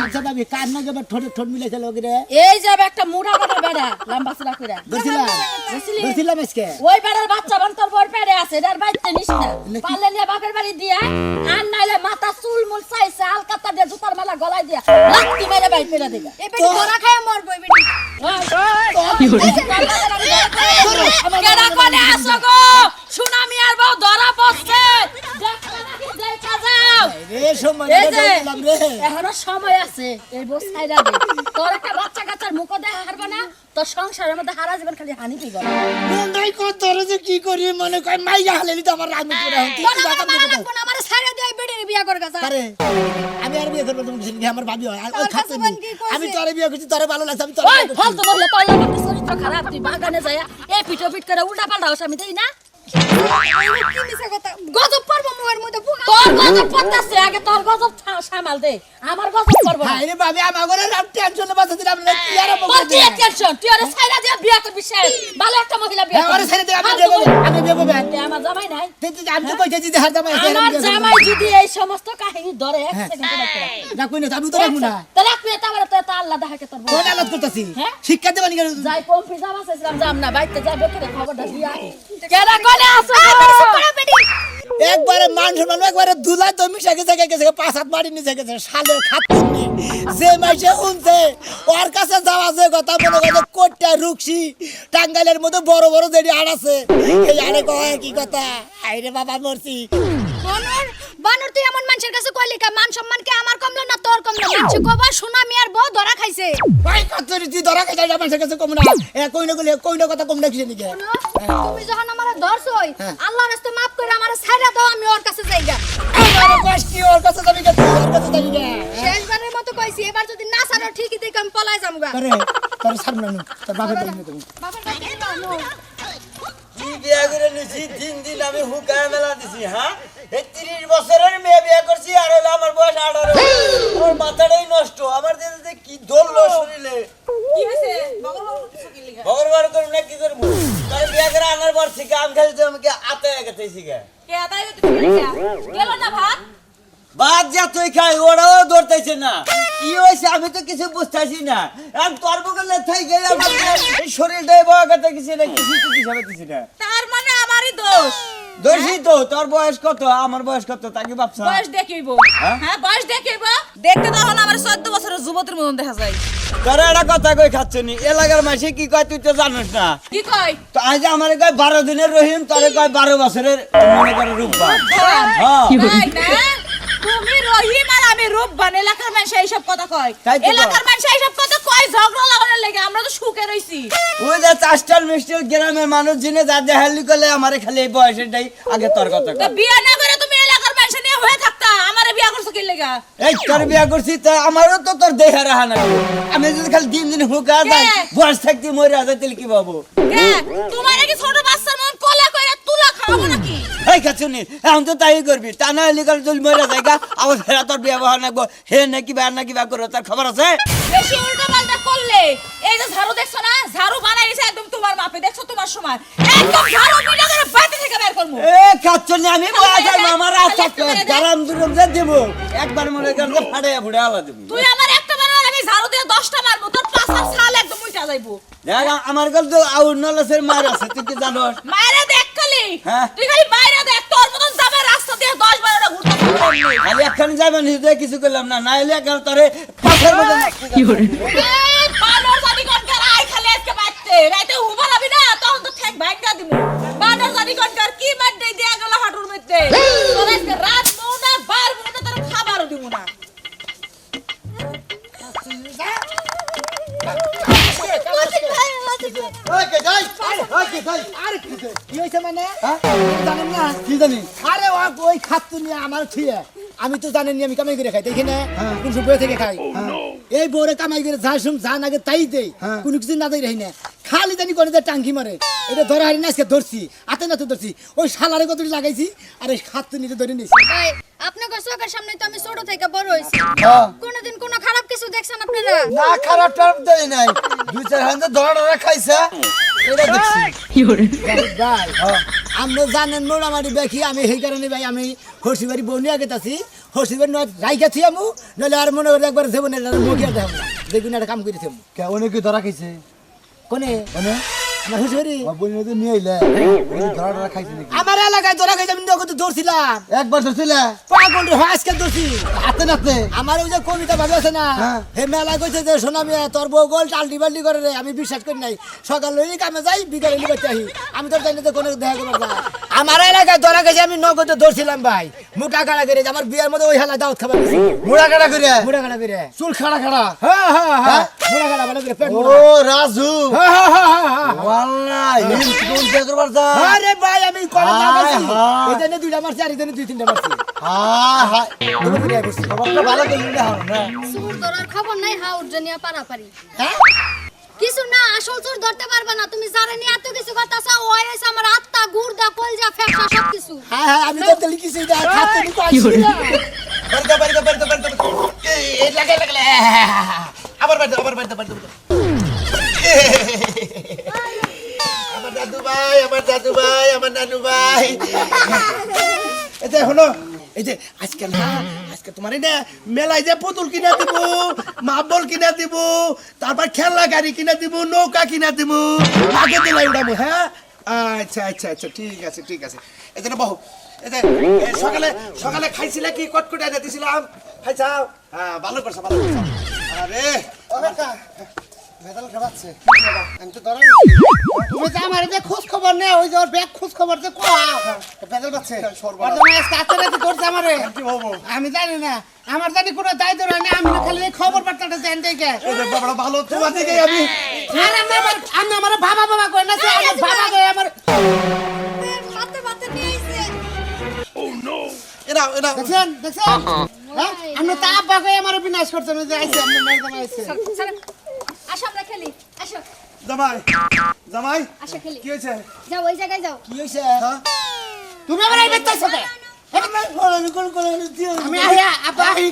আচ্ছা ভাবি কার না যাবে ঠোঁট মিলাইছে লোক রে, এই যাবে একটা মুড়া কাটা বেড়া লম্বা চড়া করে ধরছিলাম বুঝলি? ধরছিলাম আজকে। ওই বেড়ার বাচ্চা বান তোর বর পেড়ে আছে, এটার বাইতে নিস না, পারলে নিয়ে বাপের বাড়ি দিয়া, আর নাইলে মাথা চুল মুল চাইছে আলকাতা দিয়ে জুতার মালা গলায় দিয়া লাত্তি মেরে বাইর পেড়া দিবা। এই বেটি ধরা খায় মরবো এই বেটি। কেডা কোনে আসো গো, সুনামি আর বউ ধরা পড়ছে, দেখো নাকি দেখা যাও। রে সময় এই যে, দিলাম রে, এখনো সময় আছে, এই বউ ছাইরা দে। তোর একটা বাচ্চা কাচ্চার মুখ দেখা হারবে না, তোর সংসারের মধ্যে হারা জীবন খালি হানি পেয়ে গেল। মন্দাই কত ধরে যে কি করি মনে কয় মাইয়া হালেলি তো আমার রাগ করে হতে তোর আমার মারা লাগবো না, আমার ছাইরা দে, এই বেটির বিয়া কর গাছা। আরে আমি আর বিয়ে করব তুমি কি আমার ভাবি হয় আর ওই তোর খাতে কাছে বোন কি কইছে? আমি তোরে বিয়ে করছি তোরে ভালো লাগছে আমি তোরে ওই বিয়ে করছি। ফালতু মহিলা, তোর লাগা তো চরিত্র খারাপ, তুই বাগানে যায়া এই পিটো পিট করে উল্টা পাল্টা হস, আমি দেই না। কি মিছা কথা, গজব পড়বো মুখের মধ্যে ফুকা। তোর গজব পড়তাছে, আগে তোর গজব সামাল দে, আমার গজব করবো না। হাই রে ভাবি আমার ঘরে রাম টেনশনে বাঁচা দিলাম না কি আর তোর কি টেনশন, তুই আরে ছাইরা দিয়া বিয়া করবি, শেষ ভালো একটা মহিলা বিয়া হ্যাঁ ওরে করবি। ছেড়ে দে আমি ফালতু বিয়ে করব মহিলা। আমি বিয়ে করব এ আমার জামাই নাই, আমি তো কইতেছি যে হার জামাই আছে আমার জামাই যদি এই সমস্ত কাহিনী ধরে এক সেকেন্ড রাখতে রাখে। না কই না আমি তো রাখবো না তাহলে আপনি তারপরে তো আল্লাহ দেখাকে তোর বউ। কোন আলাদ করতেছি হ্যাঁ? শিক্ষা দেবানি কেন যাই কমফি জামা চাইছিলাম যাম না, বাইতে যাবে তোর খবরটা দিয়া কেডা কোনে আসো একবারে মান সম্মান একবারে দুলা তো মিশা গেছে গেছে পাঁচ হাত মারি নিচে গেছে শালের খাতুনি যে মাইসে উনছে ওর কাছে যাওয়া যে কথা মনে করে কোটটা রুকসি টাঙ্গাইলের মধ্যে বড় বড় যেটি আড় আছে এই আড়ে কয় কি কথা আইরে বাবা মরছি বানর, বানর তুই এমন মানুষের কাছে কইলি কা, মান সম্মান কি আমার কমলো না তোর কমলো? মানুষ কবা সুনামি আর বউ ধরা খাইছে। ভাই কতরি তুই ধরা খাই যাই মানুষের কাছে কম না এ কই না কথা কম না কিসে নিকে শোনো, তুমি যখন আমারে ধরছই, আল্লাহর রাস্তে মাফ করে আমারে ছাইরা দাও, আমি ওর কাছে যাইগা। আমার কষ্টি ওর কাছে যাবি কে তুই ওর কাছে যাবি কে শেষবারের মতো কইছি, এবার যদি না ছাড়ো ঠিকই দেখে আমি পলাই যামগা। করে তোর সামনে নু তোর বাপের বাড়ি নিয়ে বাবার কাছে যাবো। কি বিয়া করে নিছি দিন দিন আমি হুকায় মেলা দিছি হ্যাঁ এই 30 বছরের মেয়ে বিয়া করছি আর হলো আমার বয়স 18 আমার মাথাটাই নষ্ট আমার যে কি দললো শরীরে কি হইছে বগল কিছু কি লিগা ভগবান করুন না কি করবো তাই বিয়া করে আনার পর থেকে আমি খালি আমাকে আতে গেছে শিখে কে তাই তো লিগা গেল না ভাত বাদ যা তুই খাই ওরাও ধরতেছে না কি হয়েছে আমি তো কিছু বুঝতেছি না আমি তর্ব করলে থাই গেলে আমার এই শরীরটাই বয়া কথা কিছু না কিছু তো কিছু হতেছি না তার মানে আমারই দোষ দোষী তো তোর বয়স কত আমার বয়স কত তাকে ভাবছ বয়স দেখাইব হ্যাঁ? হ্যাঁ বয়স দেখাইব দেখতে তখন আমার 14 বছরের যুবতীর মতন দেখা যায় তোর একটা কথা কই খাচ্ছ নি এলাকার মাসে কি কয় তুই তো জানিস না কি কয় তো আজ আমার কয় 12 দিনের রহিম তোরে কয় 12 বছরের মনে করে রূপবান হ্যাঁ তাই না তুমি রহিম আর আমি রূপবান এলাকার মানুষ এইসব কথা কয় তাই তো কয়। এলাকার মানুষ এইসব কথা কয় ঝগড়া লাগানোর লাগে আমরা তো সুখে রইছি ওই যে চাষটাল মিষ্টিল গ্রামের মানুষ জিনে যা দেখালি করলে আমারে খালি এই বয়সেরটাই আগে তোর কথা তো কয় বিয়ে না করে তুমি এলাকার মানুষ নিয়ে হয়ে থাকতা আমারে বিয়ে করছো কি লাগা এই তোর বিয়া করছি তা আমারও তো তোর দেহা রাহা না আমি যদি খালি দিন দিন হুকা যাই কে? বয়স থাকতে মরে আছে তাহলে কি পাবো কে তোমার নাকি ছোট বাচ্চার মন কোলা কইরা তুলা খাওয়াবো নাকি এই খাচ্ছুনি এখন তো তাই করবি তা না হলে কাল যদি মরে যায় গা আবার ফেরা তোর বিয়া বহা নাকবো হে নাকি বা নাকি বা করো তার খবর আছে বেশি উল্টা পাল্টা করলে এই যে ঝাড়ু দেখছো না ঝাড়ু বানাইছে একদম তোমার মাপে দেখছো তোমার সময় একদম ঝাড়ু পিটা করে বাড়ি থেকে বের করবো এ খাচ্ছুনি আমি বয়সের মামার আচ্ছা গারাম দুরম যে দেব একবার মনে করলে ফাড়ে ফুড়ে আলা দেব তুই আমার একটা মারার আমি ঝাড়ু দিয়ে 10টা মারবো তোর পাছার ছাল একদম উল্টা যাইবো দেখ আমার কাছে তো আউর নলেসের মার আছে তুই কি জানোস মায়েরা দেখ খালি হ্যাঁ। তুই খালি বাইরে দেখ তোর মতন যাবে রাস্তা দিয়ে 10-12টা ঘুরতে পারবি খালি একখানি যাবেন হৃদয় কিছু করলাম না নাইলে এখন তোরে পাথর মধ্যে এই বানর জানি কোনকার আই খালি আজকে বাইতে রাইতে হুবা লাবি না তখন তো ঠেক ভাঙা দিমু বানর জানি কোনকার কি মার ওই কে যাই ওই কে যাই আরে কি হয়েছে মানে জানেন না কি জানি আরে ওই খাত্তু নিয়ে আমার থিয়ে আমি তো জানেন আমি কামাই করে খাই দেখি না কোন সময় থেকে খাই এই বউরে কামাই করে যা শুন যা আগে তাই দেই কোনো কিছু না দেই রহি না খালি জানি করে টাঙ্কি মারে এটা ধরে হারি না আজকে ধরছি হাতে নাতে ধরছি ওই শালারে কতটি লাগাইছি আর এই খাত্তু নিতে ধরে নিয়েছি ভাই আপনার চোখের সামনে তো আমি ছোট থেকে বড় হইছি হ্যাঁ। কোনোদিন কোনো খারাপ কিছু দেখছেন আপনারা না খারাপ টারাপ দেয় নাই 2-4 হাতে ধরা খাইছে এটা দেখছি ভাই আপনি জানেন মোটামুটি দেখি আমি সেই কারণে ভাই আমি হসিবাড়ি বনিয়া গেতাছি হসিবাড়ি নয় রাইখাছি আমু নইলে আর মনে করে একবার দেবো না মুখিয়া দেব না দেখুন একটা কাম করে থেমু কে অনেকে ধরা খাইছে কোনে মানে আমার হসিবাড়ি বইনে তো নিয়ে আইলে ধরা খাইছে নাকি আমার এলাকায় ধরা খাইছে আমি নগদ ধরছিলাম একবার ধরছিলে পাগল রে আজকে ধরছি হাতে নাতে আমার ওই যে কবিতা ভাবে আছে না হে মেলা কইছে যে সোনা মিয়া তোর বউ গোল টাল্টি বাল্টি করে রে আমি বিশ্বাস করি নাই সকাল লইলি কামে যাই বিকালে লিবাতে আহি আমি তোর জানি তো কোনো দেখা করব না আমার এলাকায় ধরা খাইছে আমি নগদ ধরছিলাম ভাই মোটা কাটা করে আমার বিয়ের মধ্যে ওই হালা দাওয়াত খাবার দিছি মুড়া কাটা করে মোটা কাটা করে চুল খাড়া খাড়া হ্যাঁ হ্যাঁ হ্যাঁ মোটা কাটা ভালো করে পেট ও মোটা রাজু হ্যাঁ হ্যাঁ হ্যাঁ হ্যাঁ ওয়াল্লাহ হিম কোন তে করবার যা আরে ভাই আমি কোন জায়গায় হায়। এই জন্য দুইটা মারছি আর এই জন্য দুই তিনটা মারছি হ্যাঁ হ্যাঁ দুটো দুইটা করছি খবরটা ভালো করলি না না চোর ধরার খবর নাই হাউর জনিয়া পারাপারি হ্যাঁ কিছু না আসল চোর ধরতে পারবে না তুমি জানে নি এত কিছু কথা আছে ওই হইছে আমার আত্মা গুড়দা কলজা ফেফসা সব কিছু হ্যাঁ হ্যাঁ আমি তো লিখেছি এটা খাতে নি কইছি না এই লাগে লাগলে আবার বাইতে আমার দাদু ভাই আমার নানু ভাই এটা হলো এই যে আজকে তোমার এই না মেলায় যে পুতুল কিনা দিব মার্বল কিনা দিব তারপর খেলনা গাড়ি কিনা দিব নৌকা কিনা দিব আগে দিলাই উড়াবো হ্যাঁ আচ্ছা ঠিক আছে এই যে বহু এই যে সকালে খাইছিলে কি কটকটা এনে দিছিলাম খাইছাও হ্যাঁ ভালো করছো আরে মেডাল খাবাচ্ছে আমি তো ধরা তুমি যে আমার যে খোঁজ খবর নে ওই যে ওর ব্যাগ খোঁজ খবর যে কোয়া মেডাল পাচ্ছে কাছে রাখি করছে আমারে আমি জানি না আমার জানি কোনো দায়িত্ব নেই আমি খালি এই খবর বার্তাটা জানি দেখে এই যে বাবা ভালো তোমার দিকে আমি আরে আমি আমার বাবা কই না আমার বাবা কই আমার পাতে নিয়ে আইছে এরা দেখছেন হ্যাঁ আমি তো আব্বা কই আমার বিনাশ করতে যে আইছে আমি ম্যাডাম আইছে আসো আমরা খেলি আসো জামাই আসো খেলি কি হয়েছে যাও ওই জায়গায় যাও কি হইছে তুমি আমার এই বেতাছ কে আমি আইয়া আব্বা আই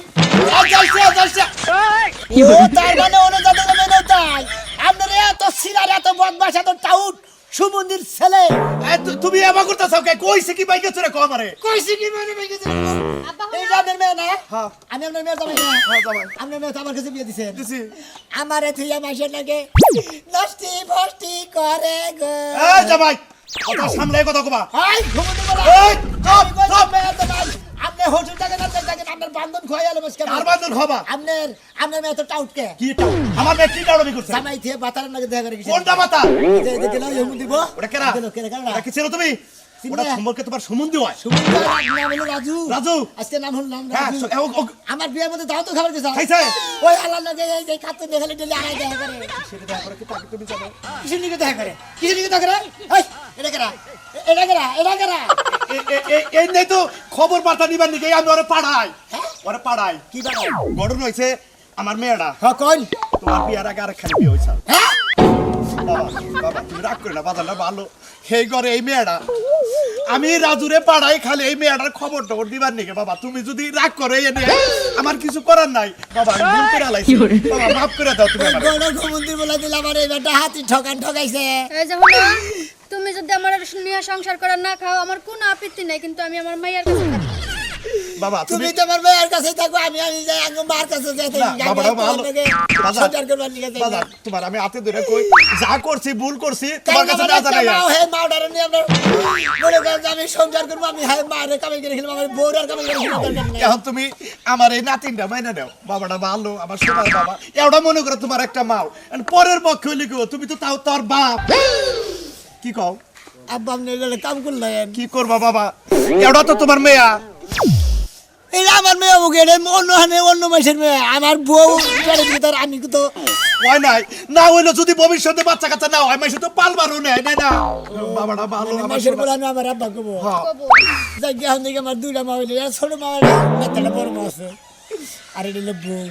ও তার মানে ওনে যাতে মেনে তাই আপনারা এত সিলার এত বদমাশ এত টাউট সুমন্দির ছেলে তুমি এমন করতেছ কে কইছে কি বাইকে চড়ে কম আরে কইছি কি মানে বেগে আব্বা এই যে আপনার মেয়ে না হ্যাঁ। আমি আপনার মেয়ে জামাই না জামাই। আপনার মেয়ে তো আমার কাছে বিয়ে দিছেন দিছি আমার থইয়া মাসের লাগে নষ্টি ফষ্টি করে গো এই জামাই কথা সামলে কথা কবা হাই ঘুমুতে বলা এই চুপ চুপ আপনি হোটেল থেকে না দেখেন আপনার বান্ধন খোয়া গেল বসকে আর বান্দর হবা আপনার মেয়ে তো টাউট কে কি টাও আমার মেয়ে কি টাউডি করছে জামাই থেকে বাতার নাকি দেখা করে গেছে কোনটা মাথা যে গেল হুমু দিব ওটা কেরা কেরা ওটা কি ছিল তুমি ওটা সম্পর্কে তোমার সম্বন্ধে হয় সুমন্ত নাম হলো রাজু রাজু। আজকে নাম হলো নাম হ্যাঁ রাজু আমার বিয়ের মধ্যে দাও তো খাবার গেছে খাইছে ওই আল্লাহ লাগে এই যে খাতে দেখালে ডেলি আড়াই দেখা করে সেটা দেখা করে কি তাকে তুমি জানো কিসের নিকে দেখা করে কিসের নিকে দেখা করে এই এটা কেরা এই নেই তো খবর বার্তা নিবার নিকে আমি ওরে পাড়াই কি বানাই গড়ন হইছে আমার মেয়েটা হ্যাঁ কোন তোমার বিয়ার আগে আরেকখানে বিয়ে হইছে হ্যাঁ বাবা তুমি রাগ করে না বাজারটা ভালো সেই ঘরে এই মেয়েটা আমি রাজুরে পাড়াই খালি এই মেয়েটার খবর টবর দিবার নিকে বাবা তুমি যদি রাগ করে এনে আমার কিছু করার নাই বাবা আমি ভুল করে আলাইছি বাবা মাফ করে দাও তুমি আমারে। গড় ঘুমন্দির বলে দিলাম আরে বেটা হাতি ঠকাইছে এই যে হলো তুমি যদি আমার নিয়ে সংসার করার না খাও আমার কোনো আপত্তি নাই কিন্তু আমি আমার মায়ের কাছে থাকবো বাবা তুমি তুমি তোমার মেয়ের কাছে থাকো আমি যাই আঙ্গ মার কাছে যাই না, বাবাটা ভালো। বাজার। সরকার করবার নিয়ে যাই বাবা তোমার আমি হাতে ধরে কই যা করছি ভুল করছি তোমার কাছে না জানাই হে মাউডার নিয়ে আমরা বলে গেল আমি সংসার করবো আমি হ্যাঁ মারে কামাই করে খেলাম আমার বউর আর কামাই করে খেলাম দরকার নেই। এখন তুমি আমার এই নাতিনটা মাইনা দাও বাবাটা ভালো আমার সোনার বাবা এওটা মনে করো তোমার একটা মাও and পরের পক্ষে হইলে কি তুমি তো তাও তোর বাপ কি কও আব্বা আপনি এগুলো কাম করলেন কি করবা বাবা এওটা তো তোমার মেয়া এই আমার মেয়ে মুখে এটা অন্য হানে অন্য মাসের মেয়ে আমার বউ করে দিকে তার আমি তো হয় নাই না হইলো যদি ভবিষ্যতে বাচ্চা কাচ্চা না হয় মাসে তো পালবারও নেয় নাই না বাবাটা ভালো আমার মাসের সোনা। বলে আমি আমার আব্বা কবো হ্যাঁ। যাই এখন থেকে আমার দুইটা মা হইলে ছোট মা ছোট মা আছে আর এটা হলো বউ